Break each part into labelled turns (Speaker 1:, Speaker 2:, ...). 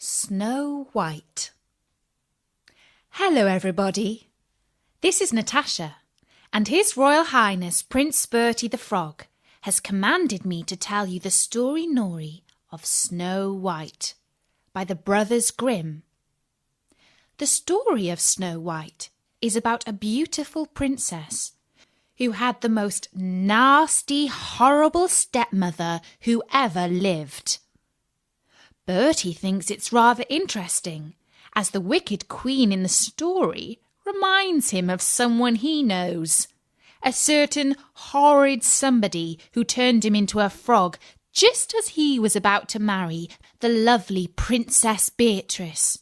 Speaker 1: Snow White. Hello everybody, this is Natasha, and His Royal Highness Prince Bertie the Frog has commanded me to tell you the story of Snow White by the Brothers Grimm. The story of Snow White is about a beautiful princess who had the most nasty, horrible stepmother who ever lived. Bertie thinks it's rather interesting, as the wicked queen in the story reminds him of someone he knows, a certain horrid somebody who turned him into a frog just as he was about to marry the lovely Princess Beatrice.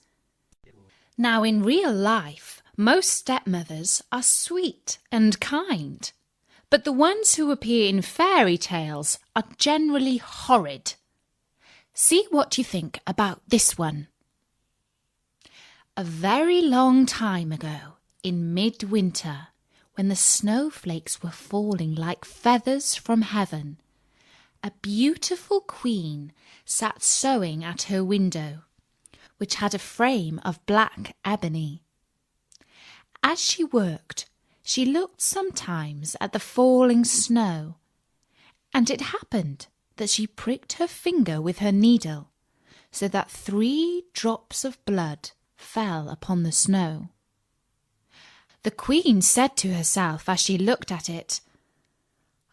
Speaker 1: Now, in real life, most stepmothers are sweet and kind, but the ones who appear in fairy tales are generally horrid. See what you think about this one. A very long time ago, in midwinter, when the snowflakes were falling like feathers from heaven, a beautiful queen sat sewing at her window, which had a frame of black ebony. As she worked, she looked sometimes at the falling snow, and it happened that she pricked her finger with her needle, so that 3 drops of blood fell upon the snow. The queen said to herself as she looked at it,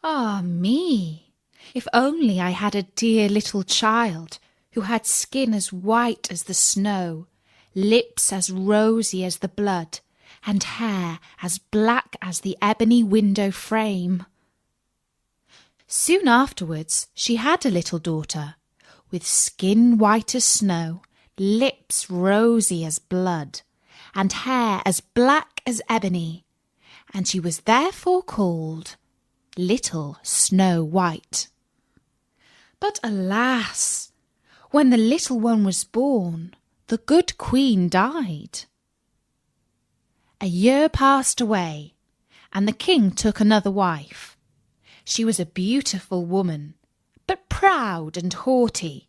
Speaker 1: "Ah me, if only I had a dear little child who had skin as white as the snow, lips as rosy as the blood, and hair as black as the ebony window frame." Soon afterwards she had a little daughter, with skin white as snow, lips rosy as blood, and hair as black as ebony, and she was therefore called Little Snow White. But alas, when the little one was born, the good queen died. A year passed away, and the king took another wife. She was a beautiful woman, but proud and haughty,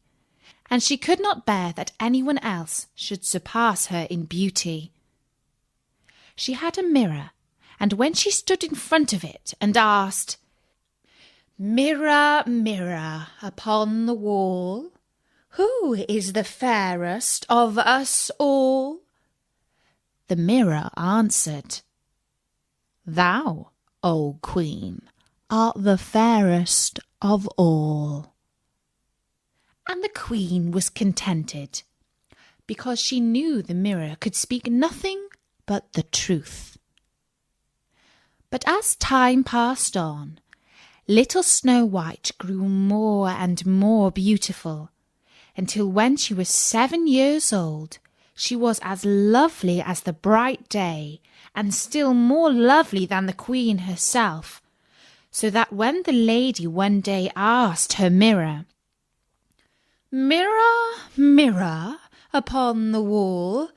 Speaker 1: and she could not bear that anyone else should surpass her in beauty. She had a mirror, and when she stood in front of it and asked, "Mirror, mirror upon the wall, who is the fairest of us all?" the mirror answered, "Thou, O Queen, art the fairest of all." And the queen was contented, because she knew the mirror could speak nothing but the truth. But as time passed on, little Snow White grew more and more beautiful, until when she was 7 years old, she was as lovely as the bright day, and still more lovely than the queen herself, so that when the lady one day asked her mirror, "Mirror, mirror upon the wall,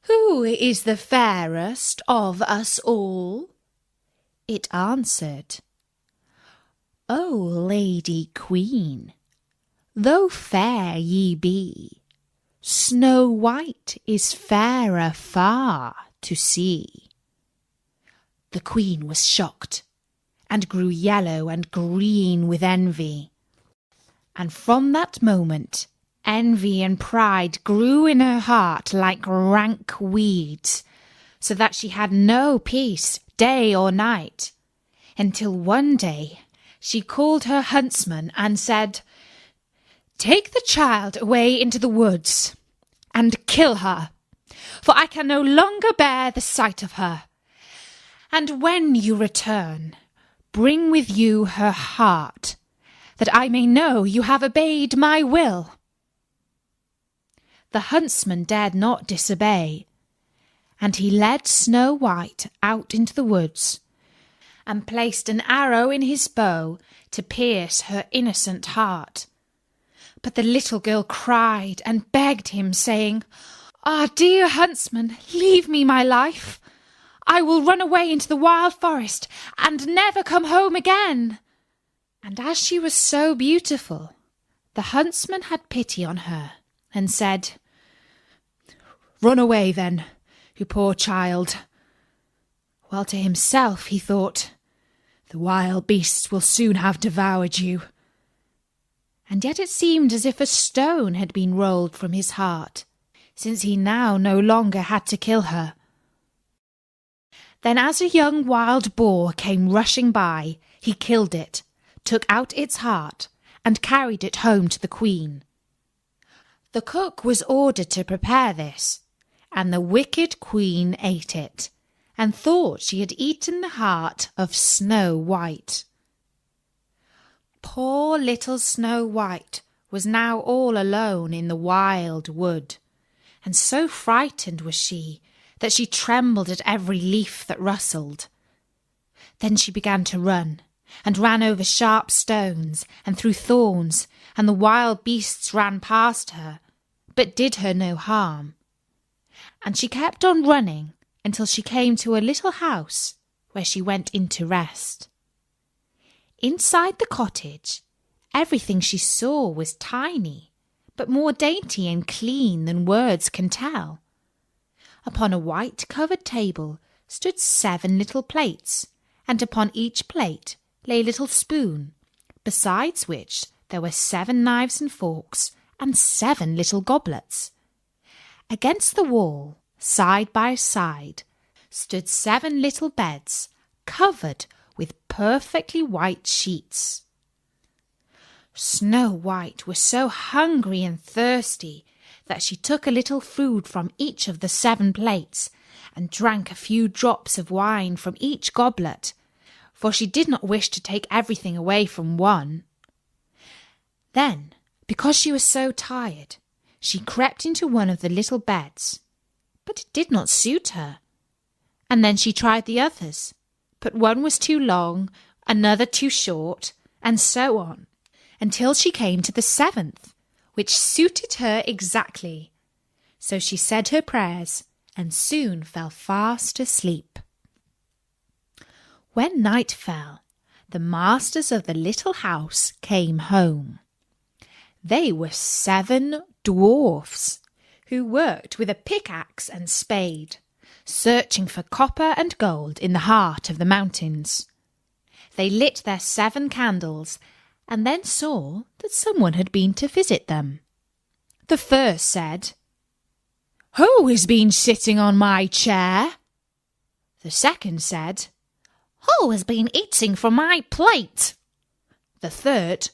Speaker 1: who is the fairest of us all?" it answered, "O Lady Queen, though fair ye be, Snow White is fairer far to see." The queen was shocked, and grew yellow and green with envy. And from that moment, envy and pride grew in her heart like rank weeds, so that she had no peace day or night, until one day she called her huntsman and said, "Take the child away into the woods and kill her, for I can no longer bear the sight of her. And when you return, bring with you her heart, that I may know you have obeyed my will." The huntsman dared not disobey, and he led Snow White out into the woods, and placed an arrow in his bow to pierce her innocent heart. But the little girl cried and begged him, saying, "Ah, dear huntsman, leave me my life. I will run away into the wild forest and never come home again." And as she was so beautiful, the huntsman had pity on her and said, Run away then, you poor child. While to himself he thought, the wild beasts will soon have devoured you. And yet it seemed as if a stone had been rolled from his heart, since he now no longer had to kill her. Then as a young wild boar came rushing by, he killed it, took out its heart, and carried it home to the queen. The cook was ordered to prepare this, and the wicked queen ate it, and thought she had eaten the heart of Snow White. Poor little Snow White was now all alone in the wild wood, and so frightened was she that she trembled at every leaf that rustled. Then she began to run, and ran over sharp stones and through thorns, and the wild beasts ran past her, but did her no harm. And she kept on running until she came to a little house where she went in to rest. Inside the cottage, everything she saw was tiny, but more dainty and clean than words can tell. Upon a white-covered table stood 7 little plates, and upon each plate lay a little spoon, besides which there were 7 knives and forks and 7 little goblets. Against the wall, side by side, stood 7 little beds covered with perfectly white sheets. Snow White was so hungry and thirsty that she took a little food from each of the 7 plates and drank a few drops of wine from each goblet, for she did not wish to take everything away from one. Then, because she was so tired, she crept into one of the little beds, but it did not suit her. And then she tried the others, but one was too long, another too short, and so on, until she came to the 7th, which suited her exactly. So she said her prayers and soon fell fast asleep. When night fell, the masters of the little house came home. They were 7 dwarfs who worked with a pickaxe and spade, searching for copper and gold in the heart of the mountains. They lit their 7 candles and then saw that someone had been to visit them. The first said, "Who has been sitting on my chair?" The second said, "Who has been eating from my plate?" The third,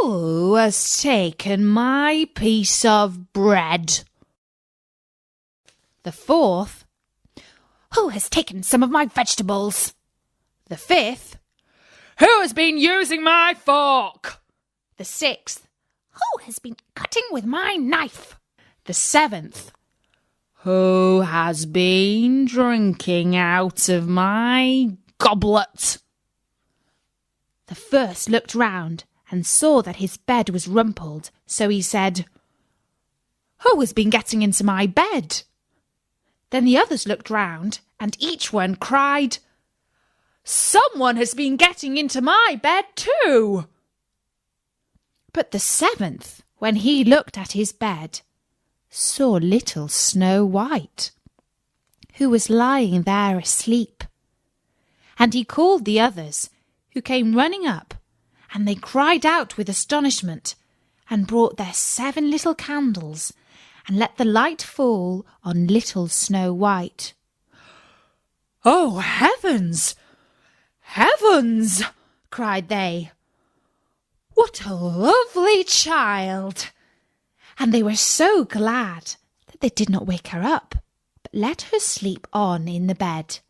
Speaker 1: "Who has taken my piece of bread?" The fourth, "Who has taken some of my vegetables?" The fifth, "Who has been using my fork?" The sixth, "Who has been cutting with my knife?" The seventh, "Who has been drinking out of my goblet?" The first looked round and saw that his bed was rumpled, so he said, "Who has been getting into my bed?" Then the others looked round, and each one cried, "Someone has been getting into my bed too." But the 7th, when he looked at his bed, saw little Snow White, who was lying there asleep. And he called the others, who came running up, and they cried out with astonishment, and brought their 7 little candles, and let the light fall on little Snow White. "Oh, heavens! Heavens!" cried they. "What a lovely child!" And they were so glad that they did not wake her up, but let her sleep on in the bed.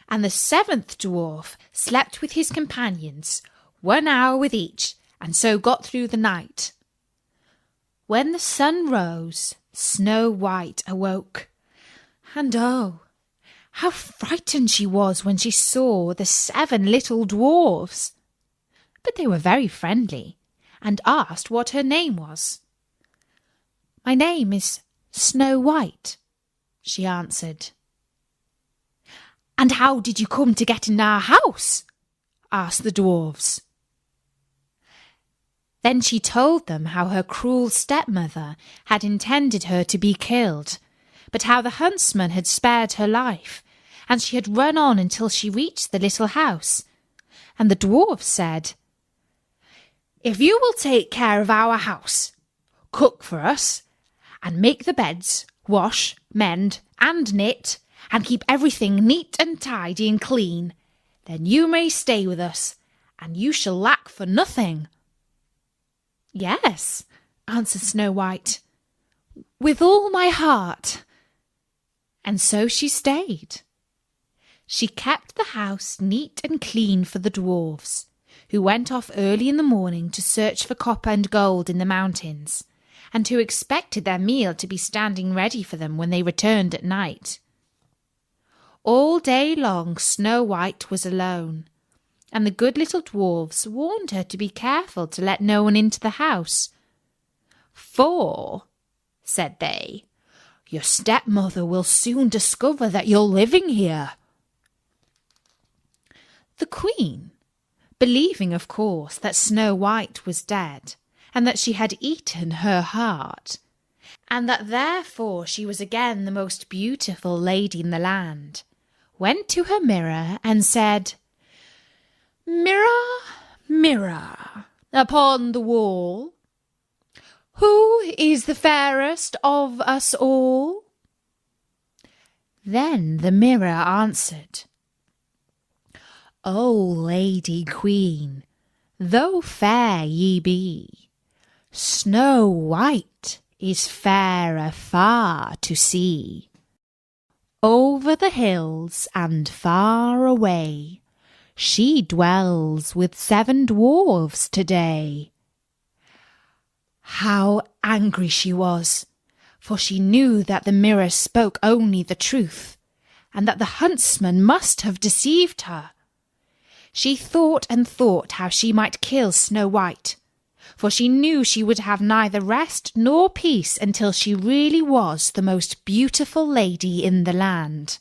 Speaker 1: And the 7th dwarf slept with his companions, 1 hour with each, and so got through the night. When the sun rose, Snow White awoke, and oh, how frightened she was when she saw the 7 little dwarfs. But they were very friendly, and asked what her name was. "My name is Snow White," she answered. "And how did you come to get in our house?" asked the dwarfs. Then she told them how her cruel stepmother had intended her to be killed, but how the huntsman had spared her life, and she had run on until she reached the little house. And the dwarf said, "If you will take care of our house, cook for us, and make the beds, wash, mend, and knit, and keep everything neat and tidy and clean, then you may stay with us, and you shall lack for nothing." "Yes," answered Snow White, "with all my heart." And so she stayed. She kept the house neat and clean for the dwarfs, who went off early in the morning to search for copper and gold in the mountains, and who expected their meal to be standing ready for them when they returned at night. All day long Snow White was alone, and the good little dwarfs warned her to be careful to let no one into the house. "For," said they, "your stepmother will soon discover that you're living here." The Queen, believing, of course, that Snow White was dead, and that she had eaten her heart, and that therefore she was again the most beautiful lady in the land, went to her mirror and said, "Mirror, mirror, upon the wall, who is the fairest of us all?" Then the mirror answered, "O Lady Queen, though fair ye be, Snow White is fairer far to see. Over the hills and far away, she dwells with 7 dwarfs today." How angry she was, for she knew that the mirror spoke only the truth, and that the huntsman must have deceived her. She thought and thought how she might kill Snow White, for she knew she would have neither rest nor peace until she really was the most beautiful lady in the land.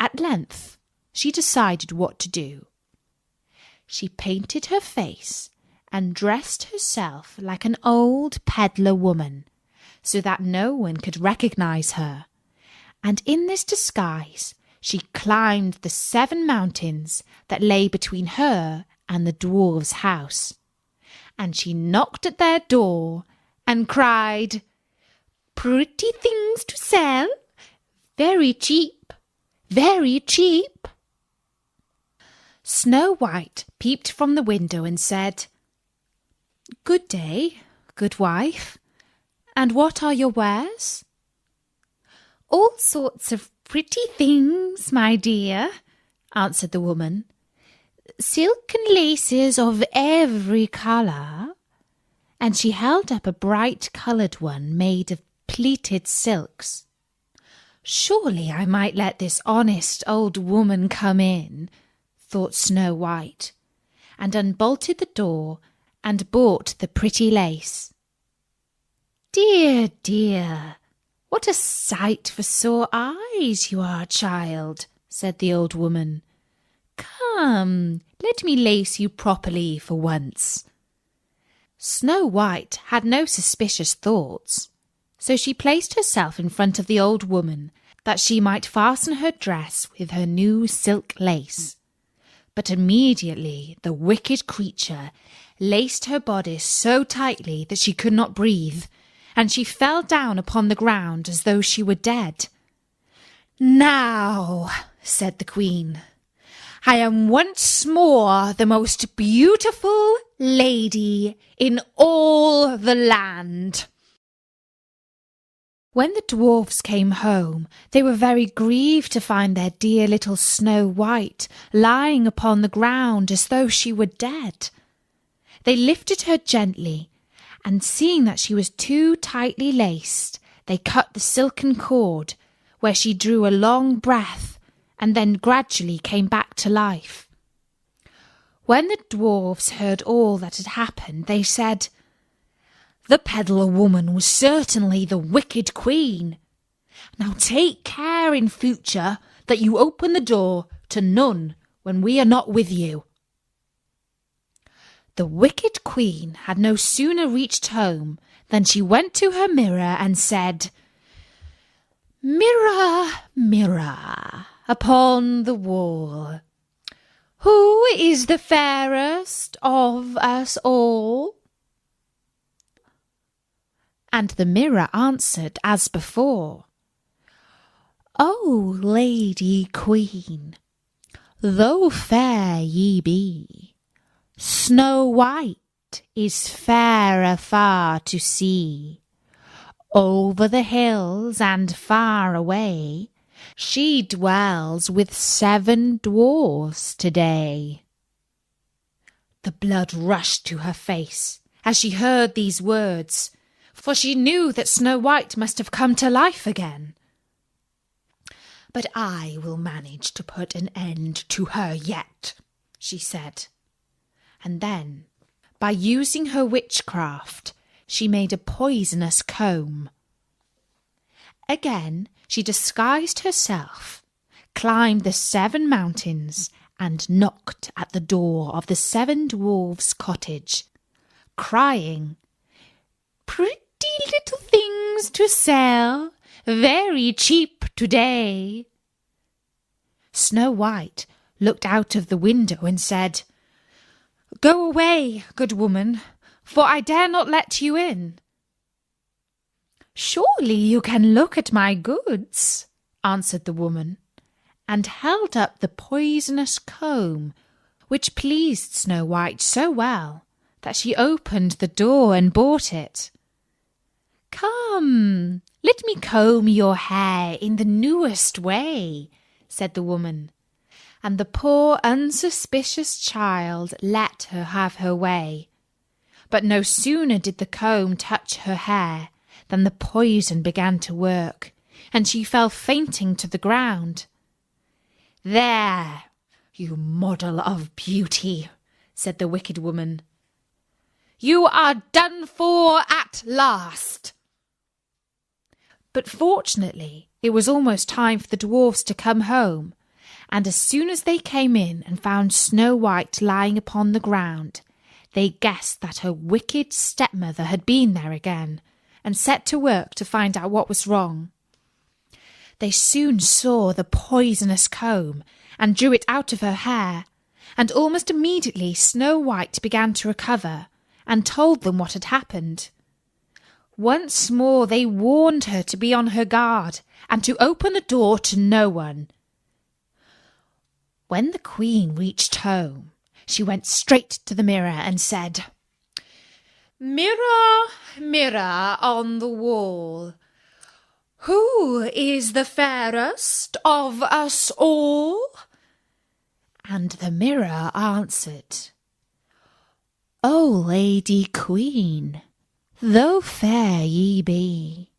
Speaker 1: At length she decided what to do. She painted her face and dressed herself like an old peddler woman, so that no one could recognize her, and in this disguise she climbed the 7 mountains that lay between her and the dwarf's house, and she knocked at their door and cried, "Pretty things to sell, very cheap, very cheap." Snow White peeped from the window and said, "Good day, good wife, and what are your wares?" "All sorts of pretty things, my dear," answered the woman. "Silk and laces of every colour," and she held up a bright-coloured one made of pleated silks. "Surely I might let this honest old woman come in," thought Snow White, and unbolted the door and bought the pretty lace. "Dear, dear, what a sight for sore eyes you are, child," said the old woman. "Come, let me lace you properly for once." Snow White had no suspicious thoughts, so she placed herself in front of the old woman that she might fasten her dress with her new silk lace. But immediately the wicked creature laced her bodice so tightly that she could not breathe, and she fell down upon the ground as though she were dead. "Now," said the Queen, "I am once more the most beautiful lady in all the land." When the dwarfs came home, they were very grieved to find their dear little Snow White lying upon the ground as though she were dead. They lifted her gently, and seeing that she was too tightly laced, they cut the silken cord, where she drew a long breath, and then gradually came back to life. When the dwarfs heard all that had happened, they said, "The peddler woman was certainly the wicked queen. Now take care in future that you open the door to none when we are not with you." The wicked queen had no sooner reached home than she went to her mirror and said, "Mirror, mirror upon the wall, who is the fairest of us all?" And the mirror answered as before, "O Lady Queen, though fair ye be, Snow White is fairer far to see. Over the hills and far away, she dwells with 7 dwarfs today." The blood rushed to her face as she heard these words, for she knew that Snow White must have come to life again. "But I will manage to put an end to her yet," she said. And then, by using her witchcraft, she made a poisonous comb. Again she disguised herself, climbed the 7 mountains, and knocked at the door of the 7 dwarfs' cottage, crying, "Pretty little things to sell, very cheap today." Snow White looked out of the window and said, "Go away, good woman, for I dare not let you in." "Surely you can look at my goods," answered the woman, and held up the poisonous comb, which pleased Snow White so well that she opened the door and bought it. "Come, let me comb your hair in the newest way," said the woman, and the poor unsuspicious child let her have her way. But no sooner did the comb touch her hair than the poison began to work, and she fell fainting to the ground. "There, you model of beauty," said the wicked woman. "You are done for at last." But fortunately it was almost time for the dwarfs to come home, and as soon as they came in and found Snow White lying upon the ground, they guessed that her wicked stepmother had been there again, and set to work to find out what was wrong. They soon saw the poisonous comb and drew it out of her hair, and almost immediately Snow White began to recover and told them what had happened. Once more they warned her to be on her guard and to open the door to no one. When the queen reached home, she went straight to the mirror and said, "Mirror, mirror on the wall, who is the fairest of us all?" And the mirror answered, "O Lady Queen, though fair ye be,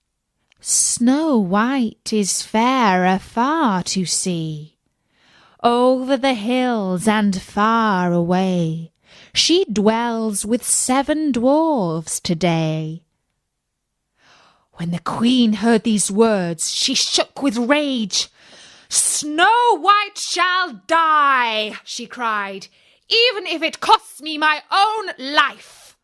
Speaker 1: Snow White is fairer far to see. Over the hills and far away, she dwells with 7 dwarfs today." When the queen heard these words, she shook with rage. "Snow White shall die," she cried, "even if it costs me my own life."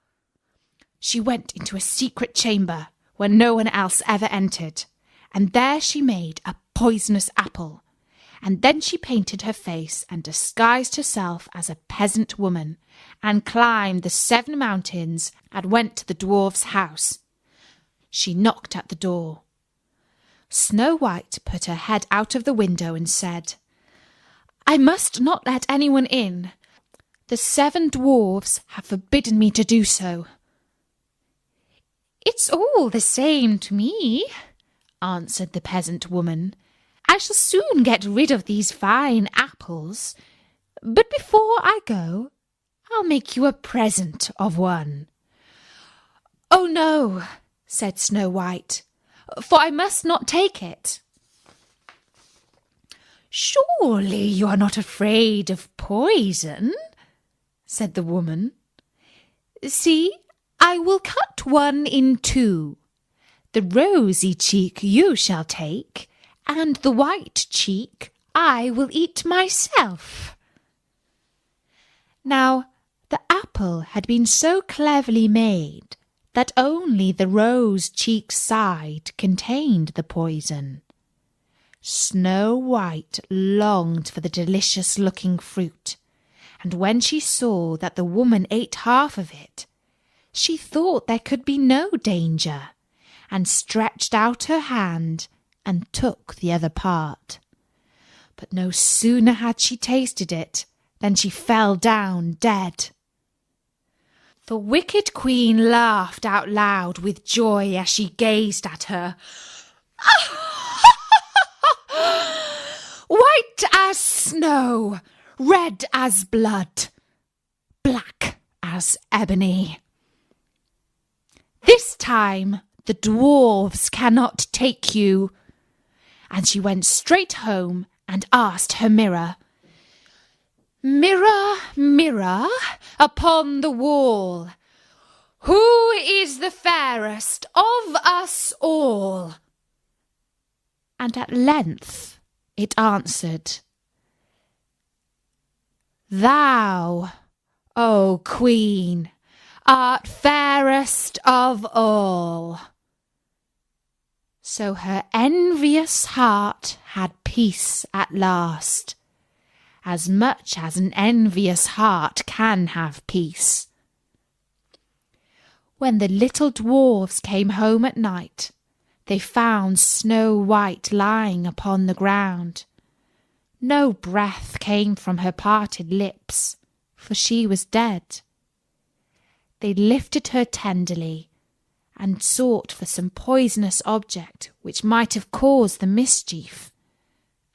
Speaker 1: She went into a secret chamber where no one else ever entered, and there she made a poisonous apple, and then she painted her face and disguised herself as a peasant woman, and climbed the 7 mountains and went to the dwarf's house. She knocked at the door. Snow White put her head out of the window and said, "I must not let anyone in. The 7 dwarfs have forbidden me to do so." "It's all the same to me," answered the peasant woman. "I shall soon get rid of these fine apples, but before I go, I'll make you a present of one." "Oh no," said Snow White, "for I must not take it." "Surely you are not afraid of poison?" said the woman. "See, I will cut one in 2. The rosy cheek you shall take, and the white cheek I will eat myself." Now, The apple had been so cleverly made that only the rose-cheeked side contained the poison. Snow White longed for the delicious-looking fruit, and when she saw that the woman ate half of it, she thought there could be no danger, and stretched out her hand and took the other part. But no sooner had she tasted it than she fell down dead. The wicked queen laughed out loud with joy as she gazed at her. White as snow, red as blood, black as ebony. This time the dwarves cannot take you. And she went straight home and asked her mirror, Mirror, mirror upon the wall, who is the fairest of us all? And at length it answered, Thou, O Queen, art fairest of all. So her envious heart had peace at last, as much as an envious heart can have peace. When the little dwarfs came home at night, they found Snow White lying upon the ground. No breath came from her parted lips, for she was dead. They lifted her tenderly and sought for some poisonous object which might have caused the mischief,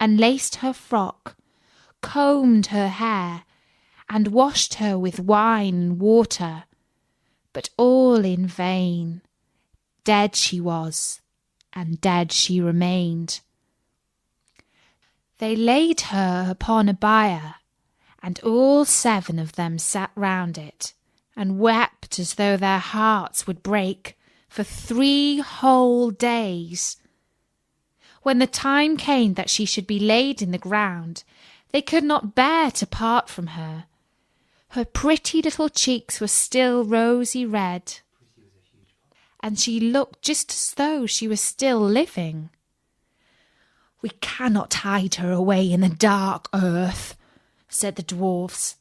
Speaker 1: and laced her frock, combed her hair, and washed her with wine and water, but all in vain. Dead she was, and dead she remained. They laid her upon a bier, and all 7 of them sat round it, and wept as though their hearts would break for 3 whole days. When the time came that she should be laid in the ground, they could not bear to part from her. Her pretty little cheeks were still rosy red, and she looked just as though she was still living. We cannot hide her away in the dark earth, said the dwarfs.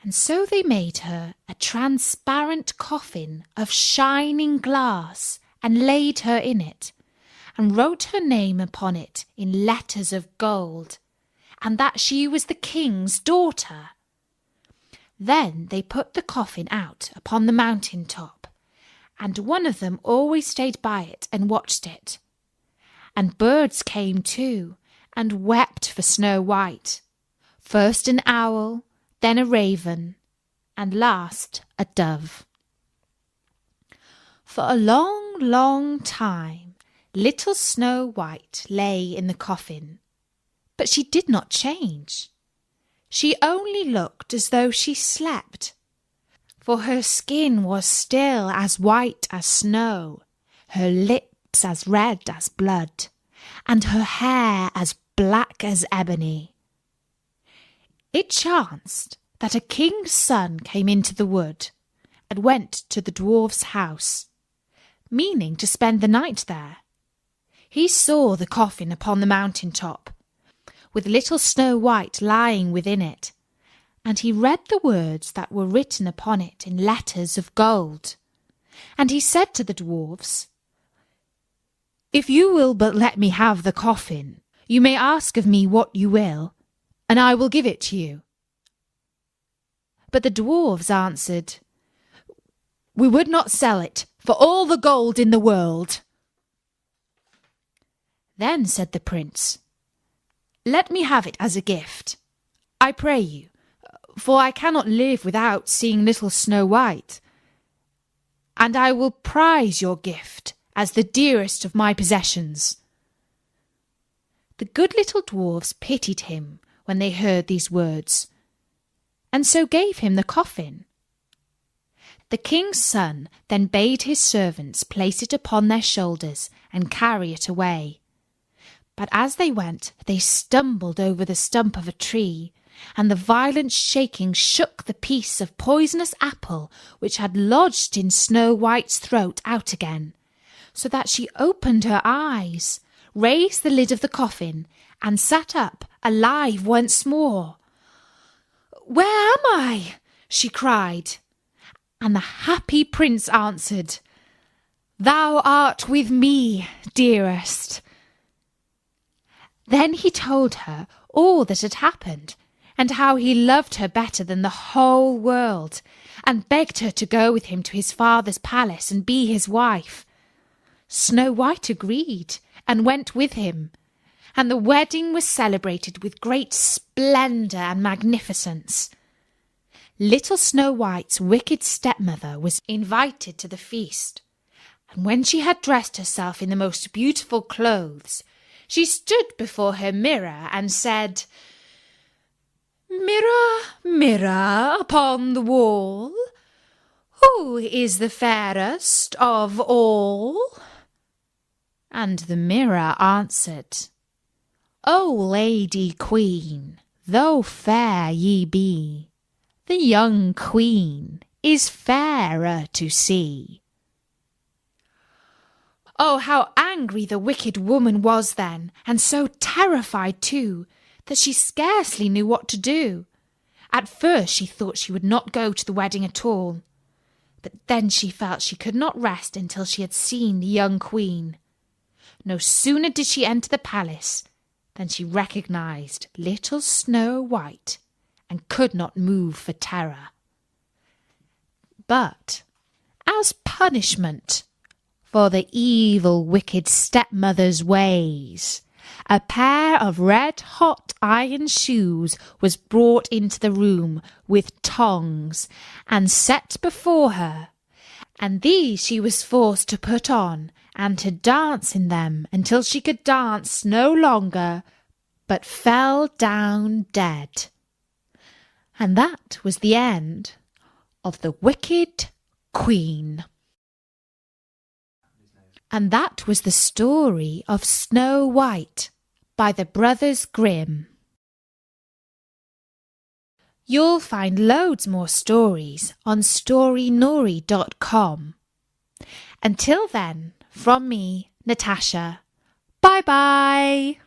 Speaker 1: And so they made her a transparent coffin of shining glass and laid her in it, and wrote her name upon it in letters of gold, and that she was the king's daughter. Then they put the coffin out upon the mountain top, and one of them always stayed by it and watched it. And birds came too, and wept for Snow White, first an owl, then a raven, and last a dove. For a long, long time, little Snow White lay in the coffin, but she did not change. She only looked as though she slept, for her skin was still as white as snow, her lips as red as blood, and her hair as black as ebony. It chanced that a king's son came into the wood and went to the dwarf's house, meaning to spend the night there. He saw the coffin upon the mountain top, with little Snow White lying within it, and he read the words that were written upon it in letters of gold. And he said to the dwarfs, If you will but let me have the coffin, you may ask of me what you will, and I will give it to you. But the dwarfs answered, We would not sell it for all the gold in the world. Then said the prince, Let me have it as a gift, I pray you, for I cannot live without seeing little Snow White, and I will prize your gift as the dearest of my possessions. The good little dwarfs pitied him when they heard these words, and so gave him the coffin. The king's son then bade his servants place it upon their shoulders and carry it away. But as they went, they stumbled over the stump of a tree and the violent shaking shook the piece of poisonous apple which had lodged in Snow White's throat out again, so that she opened her eyes, raised the lid of the coffin, and sat up alive once more. "Where am I?" she cried, and the happy prince answered, "Thou art with me, dearest." Then he told her all that had happened, and how he loved her better than the whole world, and begged her to go with him to his father's palace and be his wife. Snow White agreed and went with him, and the wedding was celebrated with great splendour and magnificence. Little Snow White's wicked stepmother was invited to the feast, and when she had dressed herself in the most beautiful clothes, she stood before her mirror and said, "Mirror, mirror upon the wall, who is the fairest of all?" And the mirror answered, "O Lady Queen, though fair ye be, the young queen is fairer to see." Oh, how angry the wicked woman was then, and so terrified too, that she scarcely knew what to do. At first she thought she would not go to the wedding at all, but then she felt she could not rest until she had seen the young queen. No sooner did she enter the palace than she recognised little Snow White, and could not move for terror. But as punishment for the evil, wicked stepmother's ways, a pair of red-hot iron shoes was brought into the room with tongs and set before her, and these she was forced to put on and to dance in them until she could dance no longer, but fell down dead. And that was the end of the wicked queen. And that was the story of Snow White by the Brothers Grimm. You'll find loads more stories on storynori.com. Until then, from me, Natasha, bye-bye.